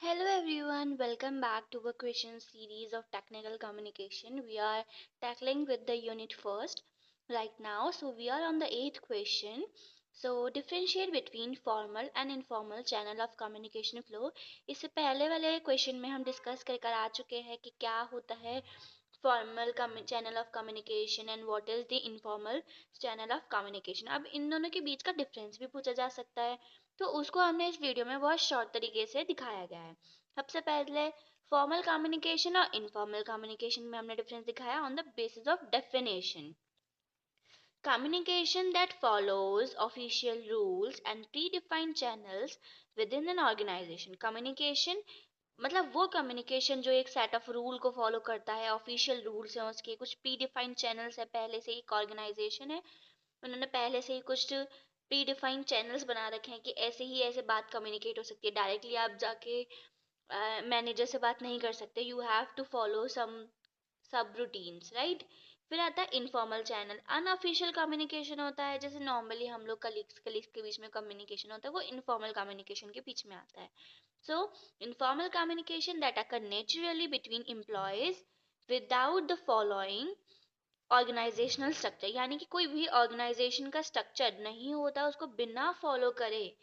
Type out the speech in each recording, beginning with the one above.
Hello everyone, welcome back to a question series of technical communication. We are tackling with the unit first right now. So we are on the eighth question. So differentiate between formal and informal channel of communication flow. इससे पहले वाले question में हम discuss कर आ चुके हैं कि क्या होता है formal channel of communication and what is the informal channel of communication. अब इन दोनों के बीच का डिफरेंस भी पूछा जा सकता है, तो उसको हमने इस वीडियो में बहुत शॉर्ट तरीके से दिखाया गया है। सबसे पहले फॉर्मल कम्युनिकेशन और इनफॉर्मल कम्युनिकेशन में हमने डिफरेंस दिखाया on the basis of definition. Communication that follows official rules and predefined channels within an organization. Communication मतलब वो कम्युनिकेशन जो एक सेट ऑफ रूल को फॉलो करता है, ऑफिशियल रूल्स हैं उसके, कुछ प्री डिफाइंड चैनल्स है, पहले से एक ऑर्गेनाइजेशन है, उन्होंने पहले से ही कुछ प्री डिफाइंड चैनल्स बना रखे हैं कि ऐसे ही ऐसे बात कम्युनिकेट हो सकती है। डायरेक्टली आप जाके मैनेजर से बात नहीं कर सकते, you have to follow some sub routines, right. फिर आता है इनफॉर्मल चैनल, अनऑफिशियल कम्युनिकेशन होता है, जैसे नॉर्मली हम लोग कलीग्स कलीग्स के बीच में कम्युनिकेशन होता है, वो इनफॉर्मल कम्युनिकेशन के बीच में आता है। So informal communication that occur naturally between employees without the following organisational structure, यानी कि कोई भी ऑर्गेनाइजेशन का स्ट्रक्चर नहीं होता उसको बिना फॉलो करे,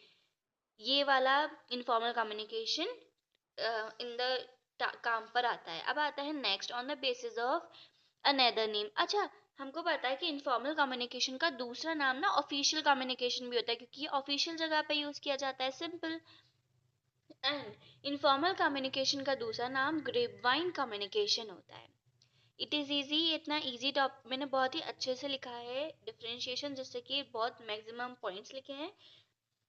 ये वाला इनफॉर्मल कम्युनिकेशन इन द काम पर आता है। अब आता है next on the basis of another name. अच्छा, हमको पता है कि इनफॉर्मल कम्युनिकेशन का दूसरा नाम ना ऑफिशियल कम्युनिकेशन भी होता है, क्योंकि ये ऑफिशियल जगह पे यूज किया जाता है, सिंपल। एंड इनफॉर्मल कम्युनिकेशन का दूसरा नाम ग्रेपवाइन कम्युनिकेशन होता है। इट इज़ ईजी, इतना ईजी टॉप मैंने बहुत ही अच्छे से लिखा है डिफरेंशिएशन, जिससे कि बहुत मैक्सिमम पॉइंट्स लिखे हैं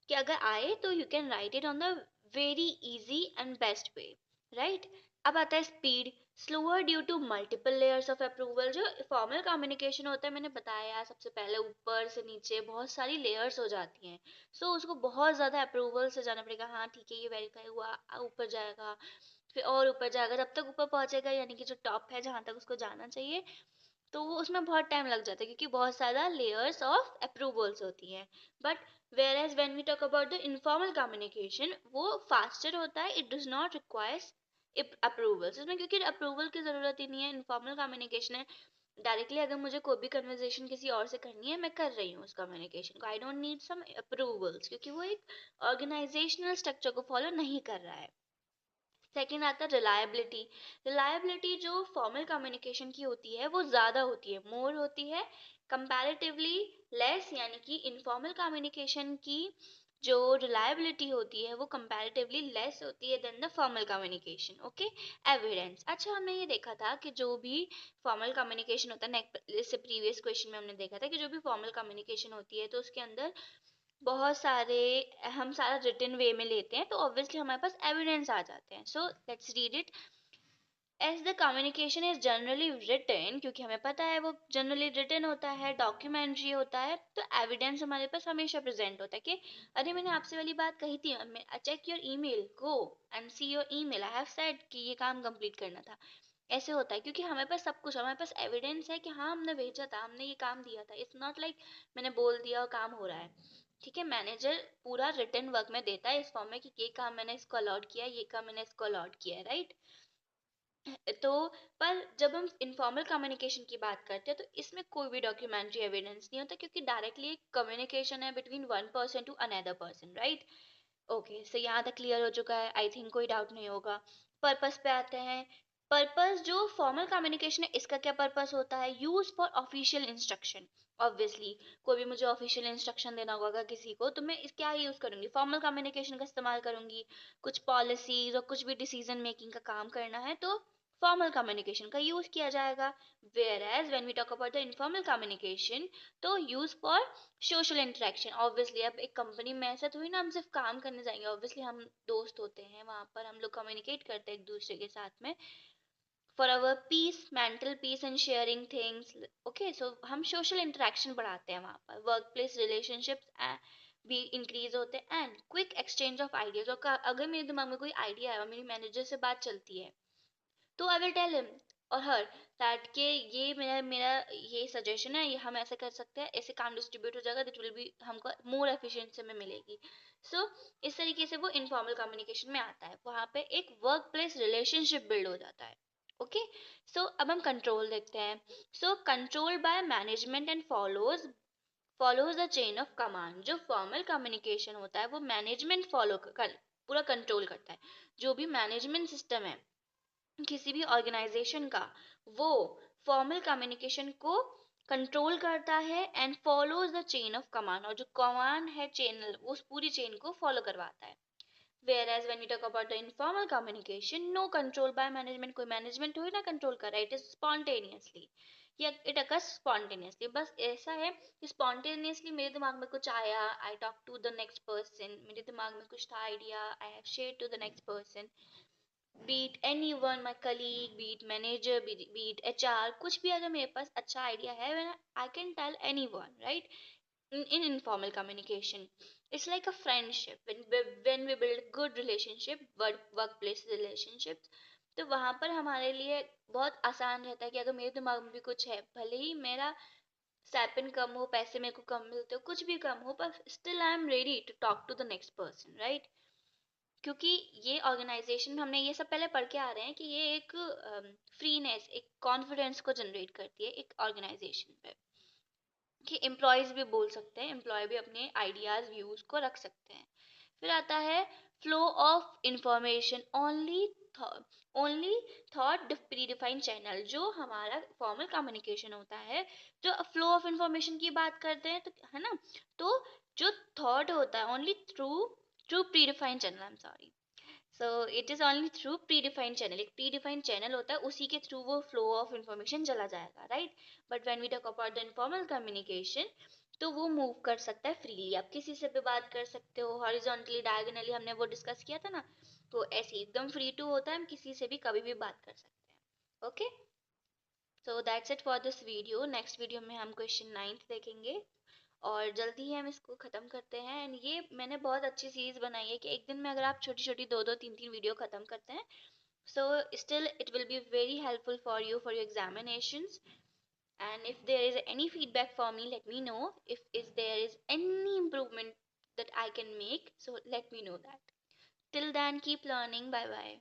कि अगर आए तो you can write it on the very easy and best way, right. अब आता है speed, slower due to multiple layers of approval. जो फॉर्मल कम्युनिकेशन होता है, मैंने बताया सबसे पहले ऊपर से नीचे बहुत सारी लेयर्स हो जाती हैं, सो उसको बहुत ज़्यादा अप्रूवल से जाना पड़ेगा। हाँ ठीक है, ये वेरीफाई हुआ, ऊपर जाएगा, फिर और ऊपर जाएगा, जब तक ऊपर पहुंचेगा, यानी कि जो टॉप है जहाँ तक उसको जाना चाहिए, तो वो उसमें बहुत टाइम लग जाता है क्योंकि बहुत सारा लेयर्स ऑफ अप्रूवल्स होती हैं। But whereas when we talk about the informal communication, वो फास्टर होता है, it does not requires approvals इसमें, क्योंकि अप्रूवल की ज़रूरत ही नहीं है। इनफॉर्मल कम्युनिकेशन है, डायरेक्टली अगर मुझे कोई भी कन्वर्सेशन किसी और से करनी है, मैं कर रही हूँ उस कम्युनिकेशन को, I don't need some approvals, क्योंकि वो एक ऑर्गेनाइजेशनल स्ट्रक्चर को फॉलो नहीं कर रहा है। सेकेंड आता है रिलायबिलिटी। रिलायबिलिटी जो फॉर्मल कम्युनिकेशन की होती है वो ज़्यादा होती है, मोर होती है कंपैरेटिवली लेस, यानी कि इनफॉर्मल कम्युनिकेशन की जो रिलायबिलिटी होती है वो कंपैरेटिवली लेस होती है then the formal communication. Okay, evidence. अच्छा, हमने ये देखा था कि जो भी फॉर्मल कम्युनिकेशन होता है, जैसे प्रीवियस क्वेश्चन में हमने देखा था कि जो भी फॉर्मल कम्युनिकेशन होती है तो उसके अंदर बहुत सारे, हम सारा रिटन वे में लेते हैं, तो ऑब्वियसली हमारे पास एविडेंस आ जाते हैं। So let's read it. As the communication is generally written, क्योंकि हमें पता है वो जनरली रिटन होता है, डॉक्यूमेंट्री होता है, तो एविडेंस हमारे पास हमेशा प्रेजेंट होता है कि अरे मैंने आपसे वाली बात कही थी, check your email, go and see your email, I have said कि ये काम कंप्लीट करना था। ऐसे होता है क्योंकि हमारे पास सब कुछ, हमारे पास एविडेंस है कि हाँ हमने भेजा था, हमने ये काम दिया था। इट्स नॉट लाइक मैंने बोल दिया और काम हो रहा है। ठीक है, मैनेजर पूरा रिटर्न वर्क में देता है इस फॉर्म में कि ये काम मैंने इसको अलॉट किया, ये काम मैंने इसको अलॉट किया है, राइट। तो पर जब हम इनफॉर्मल कम्युनिकेशन की बात करते हैं तो इसमें कोई भी डॉक्यूमेंट्री एविडेंस नहीं होता, क्योंकि डायरेक्टली एक कम्युनिकेशन है between one person to another person, right. Okay, so यहाँ तक क्लियर हो चुका है, आई थिंक कोई डाउट नहीं होगा। पर्पस पे आते हैं। पर्पस जो फॉर्मल कम्युनिकेशन है, इसका क्या पर्पस होता है? Use for official instruction. Obviously कोई भी मुझे ऑफिशियल इंस्ट्रक्शन देना होगा किसी को, तो मैं इस क्या यूज करूंगी? फॉर्मल कम्युनिकेशन का इस्तेमाल करूंगी। कुछ पॉलिसीज और कुछ भी डिसीजन मेकिंग का काम करना है तो फॉर्मल कम्युनिकेशन का यूज किया जाएगा। Whereas when we talk about the informal communication, तो use for social interaction. Obviously अब एक कंपनी में ऐसा थोड़ी ना हम सिर्फ काम करने जाएंगे, ऑब्वियसली हम दोस्त होते हैं, वहां पर हम लोग कम्युनिकेट करते हैं एक दूसरे के साथ में, for our peace, mental peace and sharing things. Okay, so हम सोशल इंटरेक्शन बढ़ाते हैं वहां पर, वर्क प्लेस रिलेशनशिप्स भी इंक्रीज होते हैं, and quick exchange of ideas. और अगर मेरे दिमाग में कोई आइडिया है और मेरी मैनेजर से बात चलती है, तो आई विल टेल हिम और हर दैट के ये मेरा मेरा ये सजेशन है, ये हम ऐसे कर सकते हैं, ऐसे काम डिस्ट्रीब्यूट हो जाएगा, दैट विल बी हमको मोर एफिशिएंसी में मिलेगी। सो इस तरीके से वो इनफॉर्मल कम्युनिकेशन में आता है, वहाँ पे एक वर्क प्लेस रिलेशनशिप बिल्ड हो जाता है। ओके, सो अब हम कंट्रोल देखते हैं। So control by management and follows the chain of command. जो फॉर्मल कम्युनिकेशन होता है वो मैनेजमेंट फॉलो कर पूरा कंट्रोल करता है। जो भी मैनेजमेंट सिस्टम है किसी भी ऑर्गेनाइजेशन का, वो फॉर्मल कम्युनिकेशन को कंट्रोल करता है and follows the chain of command, और जो कमांड है चैनल उस पूरी चेन को फॉलो करवाता है। Whereas when we talk about the informal communication, no control by management, कोई मैनेजमेंट थोड़ी ना कंट्रोल कर रहा है, इट इज स्पॉन्टेनियसली, या इट अकर्स स्पॉन्टेनियसली। बस ऐसा है कि स्पॉन्टेनियसली मेरे दिमाग में कुछ आया, I talk to the next person, मेरे दिमाग में कुछ था idea, I have share to the next person, be it anyone, my colleague, be it manager, be it HR, कुछ भी अगर मेरे पास अच्छा आइडिया है, I can tell anyone, right? In informal communication, it's like a friendship. When we build good relationship, workplace relationships, तो वहां पर हमारे लिए बहुत आसान रहता है कि अगर मेरे दिमाग में भी कुछ है, भले ही मेरा सैपिन कम हो, पैसे मेरे को कम मिलते हो, कुछ भी कम हो, पर still I am ready to talk to the next person, right? क्योंकि ये ऑर्गेनाइजेशन में हमने ये सब पहले पढ़ के आ रहे हैं कि ये एक फ्रीनेस, एक कॉन्फिडेंस को जनरेट करती है एक ऑर्गेनाइजेशन पे, कि एम्प्लॉयज भी बोल सकते हैं, एम्प्लॉय भी अपने आइडियाज व्यूज को रख सकते हैं। फिर आता है flow of information, only thought pre defined channel. जो हमारा फॉर्मल कम्युनिकेशन होता है, जो फ्लो ऑफ इंफॉर्मेशन की बात करते हैं, तो है ना, तो जो थॉट होता है only through through pre defined channel, I am sorry, so it is only through pre defined channel. एक प्री डिफाइंड चैनल होता है, उसी के थ्रू वो फ्लो ऑफ इंफॉर्मेशन चला जाएगा, right? But when we talk about the informal communication, तो वो मूव कर सकता है फ्रीली, आप किसी से भी बात कर सकते हो, हॉरिजॉन्टली, डायगोनली, हमने वो डिस्कस किया था ना, तो ऐसे एकदम फ्री टू होता है, हम किसी से भी कभी भी बात कर सकते हैं। Okay, so that's it for this video. Next video में हम क्वेश्चन 9 देखेंगे, और जल्दी ही हम इसको ख़त्म करते हैं। एंड ये मैंने बहुत अच्छी सीरीज़ बनाई है कि एक दिन में अगर आप छोटी छोटी 2-2 3-3 वीडियो ख़त्म करते हैं, so still it will be very helpful for you for your examinations. And if there is any feedback for me, let me know. If there is any improvement that I can make, so let me know that. Till then, keep learning. Bye bye.